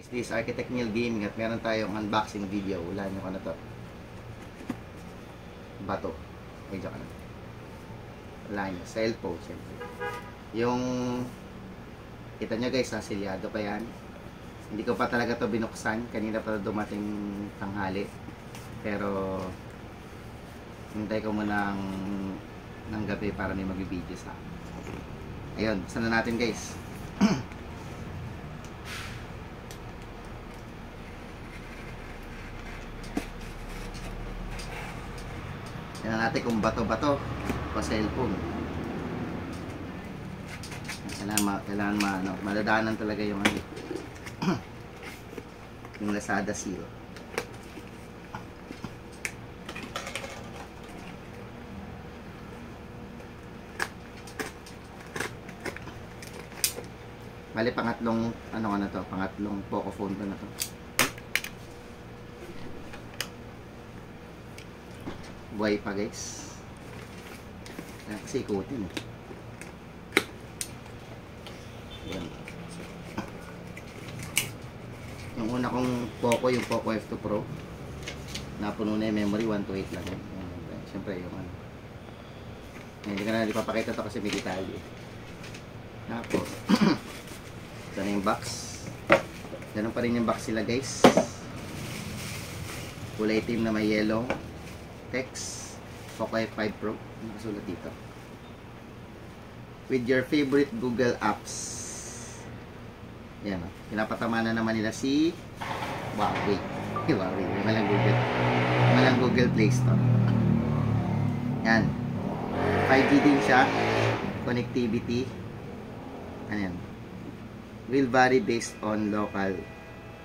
This Architect Neil Gaming at meron tayong unboxing video. Wala nyo ka na to. Bato. Medyo ka na. Wala nyo. Cellphone, syempre. Yung kita nyo guys, nasilyado pa yan. Hindi ko pa talaga to binuksan. Kanina pa dumating tanghali. Pero hintay ko muna ng gabi para may mag-video sa akin. Ayun, buksan na natin guys. Tignan natin kung bato-bato o cellphone. Kailangan madadaanan talaga yung yung Lazada seal. Bali pangatlong pangatlong Poco phone ko na to. Buhay pa guys. Kasi ikutin eh. Yan. Yung una kong Poco, yung Poco F2 Pro, napuno na yung memory, 128 lang yan. Siyempre yung hindi ka na ipapakita to kasi may detalye. Tapos ito na yung box. Ganun pa rin yung box sila guys. Kulay itim na may yellow text. Poco F5 Pro. Ang kasulat dito. With your favorite Google apps. Yan o. Pinapatama na naman nila si Huawei. Huawei. Malang Google Play Store. Yan. 5G din siya. Connectivity. Ayan. Will vary based on local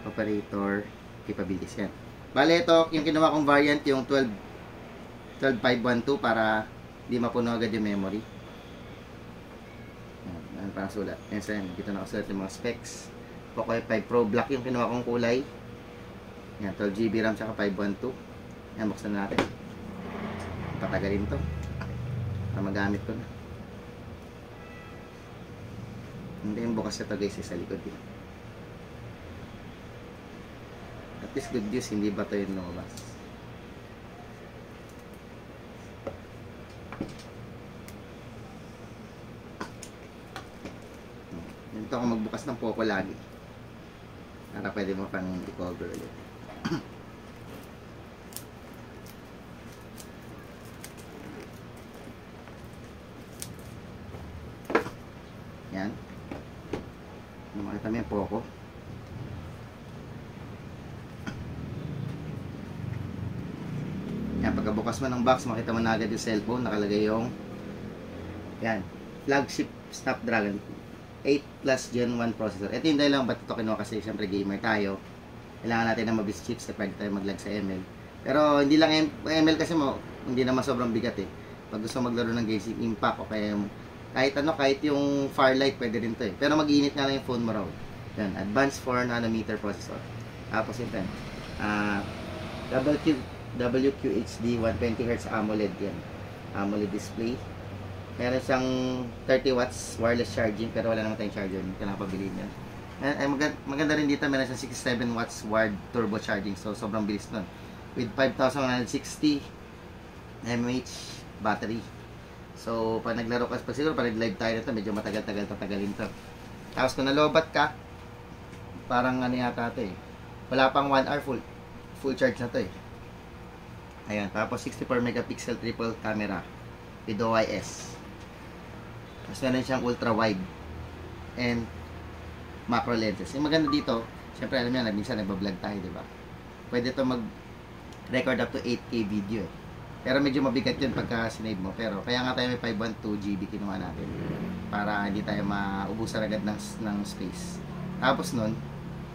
operator capabilities. Yan. Bale, ito, yung kinuha kong variant, yung 12512 para di mapuno agad yung memory. Yan, parang sulat. Yan, dito nakasulat yung mga specs. Poco F5 Pro Black yung kinuha kong kulay. Yan, 12GB RAM tsaka 512. Yan, buksan na natin. Patagalin to. Para magamit ko na. Hindi yung bukas ito guys, sa likod din. At least good news, hindi ba ito yung lumabas. Ganito ako magbukas ng Poco lagi. Para pwede mo pang i-cover ulit. Yan. Makita mo yung Poco. Yan, pagkabukas mo ng box, makita mo na agad yung cellphone. Nakalagay yung yan, flagship Snapdragon 8 Plus Gen 1 processor. Ito yung dahil lang ba't ito kinuha kasi syempre gamer tayo. Kailangan natin ng mabilis chips at pwede tayo mag-lag sa ML. Pero hindi lang ML kasi hindi naman sobrang bigat eh. Pag gusto maglaro ng Genshin Impact o kaya yung kahit yung Firelight pwede rin to eh. Pero mag-iinit nga lang yung phone mo raw. Yan, advanced 4nm processor. Tapos yun pen. WQHD 120Hz AMOLED yan. AMOLED display. Meron siyang 30 watts wireless charging pero wala naman tayong charger. Kailangan pabilihin yan. Maganda rin dito, meron siyang 67 watts wired turbo charging. So sobrang bilis nun. With 5160 mAh battery. So, pag naglaro ka, siguro pag nag-live tayo nito, medyo matagal-tagalin to. Tapos kung nalobat ka, parang ano yata ito eh. Wala pang 1 hour full charge na to eh. Ayan, tapos 64 megapixel triple camera with OIS. Tapos meron siyang ultra wide and macro lenses. Yung maganda dito, syempre alam niyo na, minsan nagbablog tayo, di ba? Pwede to mag-record up to 8K video eh. Pero medyo mabigat yun pagka sinave mo. Pero kaya nga tayo may 512GB kinuha natin. Para hindi tayo maubusan agad ng space. Tapos nun,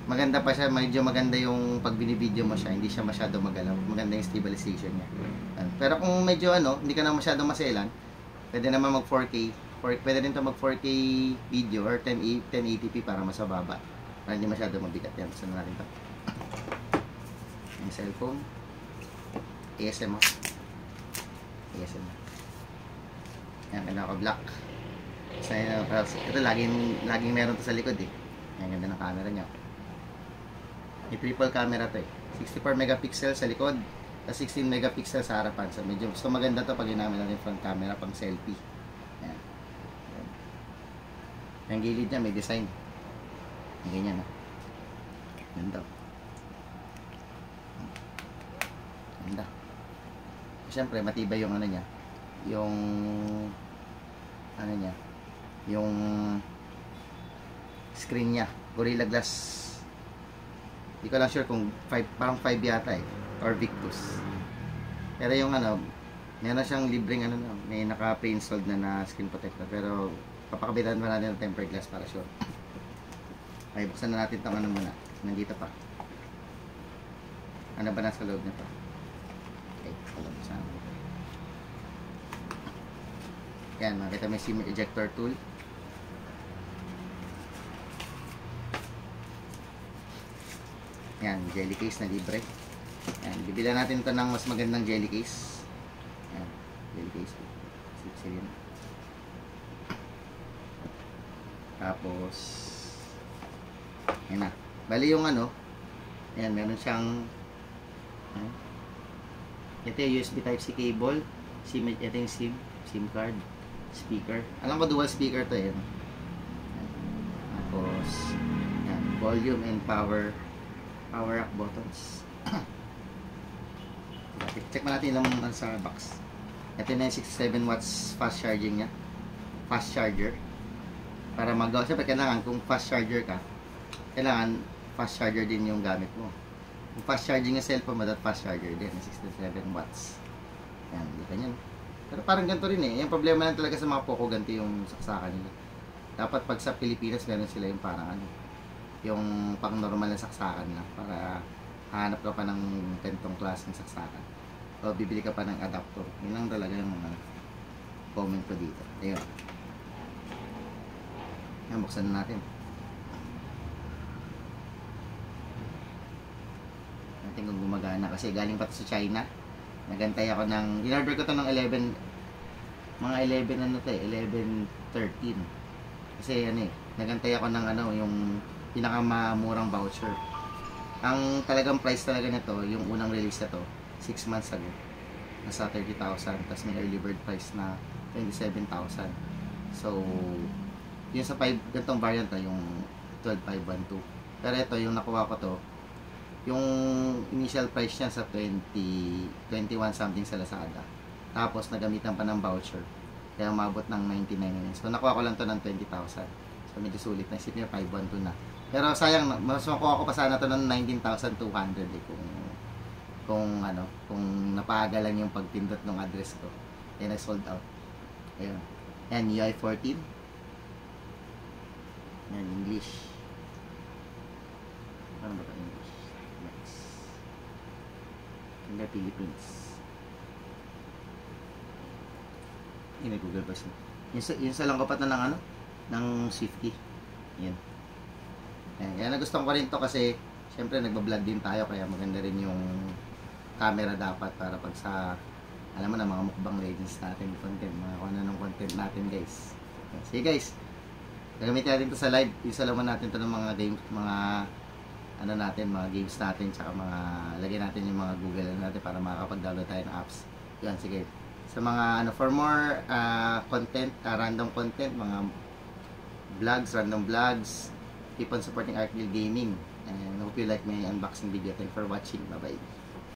maganda pa siya. Medyo maganda yung pag binibideo mo siya. Hindi siya masyado magalaw. Maganda yung stabilization niya. Pero kung medyo hindi ka na masyado maselan, pwede naman mag 4K. Pwede rin ito mag 4K video or 1080p para mas mababa. Para hindi masyado mabigat. Yan, gusto na natin ito. Yung cellphone. ASM mo. ASM. Yan, ganda ko black. Ito laging meron to sa likod eh. Yan, ganda ng camera niya. May triple camera to eh. 64 megapixel sa likod, at 16 megapixel sa harapan. So medyo gusto maganda to pag ginamit natin front camera pang selfie. Ayan. Yung gilid niya may design. Ganyan, no? Ganda. Ganda. Siyempre, matibay yung ano niya. Yung ano niya. Yung screen niya. Gorilla Glass. Hindi ko lang sure kung 5, parang 5 yata eh. Or Victus. Pero yung ano, meron siyang libreng ano na, may naka-pre-installed na screen protector. Pero papakabitan pa natin ng tempered glass para sure. Ay, buksan na natin itong ano muna. Nandito pa. Ano ba nasa loob nito? Okay, buksan. Yan, makita may SIM ejector tool. Yan, jelly case na libre. Yan, bibilan natin ito ng mas magandang jelly case. Yan, jelly case. Sip-silin. Tapos, yan na. Bali yung ano, yan, meron siyang, ito yung USB Type-C cable. Ito yung SIM card, speaker. Alam ko dual speaker to yan. Tapos, yan, volume and power up buttons. Check mo natin lang sa box. Ito na yung 67 watts fast charging nya. Fast charger. Para magawa. Siyempre kailangan kung fast charger ka, kailangan fast charger din yung gamit mo. Kung fast charging yung cellphone mo, that fast charger din. 67 watts. Yan, dito nyo. Pero parang ganito rin eh. Yung problema lang talaga sa mga Poco, ganito yung saksakan nila. Dapat pag sa Pilipinas, meron sila yung parang ano, yung pang normal na saksakan na para hanap ka pa ng ganitong klaseng saksakan o bibili ka pa ng adapter. Yun lang talaga yung comment ko dito. Ayun, yan, buksan na natin kung gumagana kasi galing pa to sa China. Nagantay ako ng, in-order ko to ng 11 mga 11 ano to eh, 11:13 kasi ano eh, nagantay ako ng ano, yung pinakamamurang voucher. Ang talagang price talaga nito, yung unang release na to, 6 months ago, nasa 30,000, tapos may early bird price na 27,000. So, yung sa 5, ganitong variant na, yung 12,512. Pero ito, yung nakuha ko to, yung initial price niya sa 21 something sa Lazada. Tapos, nagamitan pa ng voucher. Kaya umabot ng 99. So, nakuha ko lang to ng 20,000. So, medyo sulit na. Isip niya, 512 na. Pero sayang, mas makuha ko pa sana to ng 19,200 eh, kung ano, kung napaaga lang yung pagpindot ng address ko. Yan, sold out. Ayun. Yan, UI 14. Yan, English. Ano ba ito English? Next. Hindi, Philippines. Yan, may Google version. Yung sa lang kapat na ng ano, ng Swifty. Yan. Yan, nagustuhan ko rin to kasi syempre nagbablog din tayo kaya maganda rin yung camera dapat para pag sa alam mo na mga mukbang legends natin content, mga kung ano ng content natin guys. Sige guys, gagamitin natin to sa live, isalaman natin to ng mga games, mga ano natin, mga games natin, tsaka mga lagyan natin yung mga Google natin para makakapag-download tayo ng apps. Yan, sige. Sa mga ano, for more content, random content, mga vlogs, random vlogs, keep on supporting Arcville Gaming, and hope you like my unboxing video. Thanks for watching. Bye bye.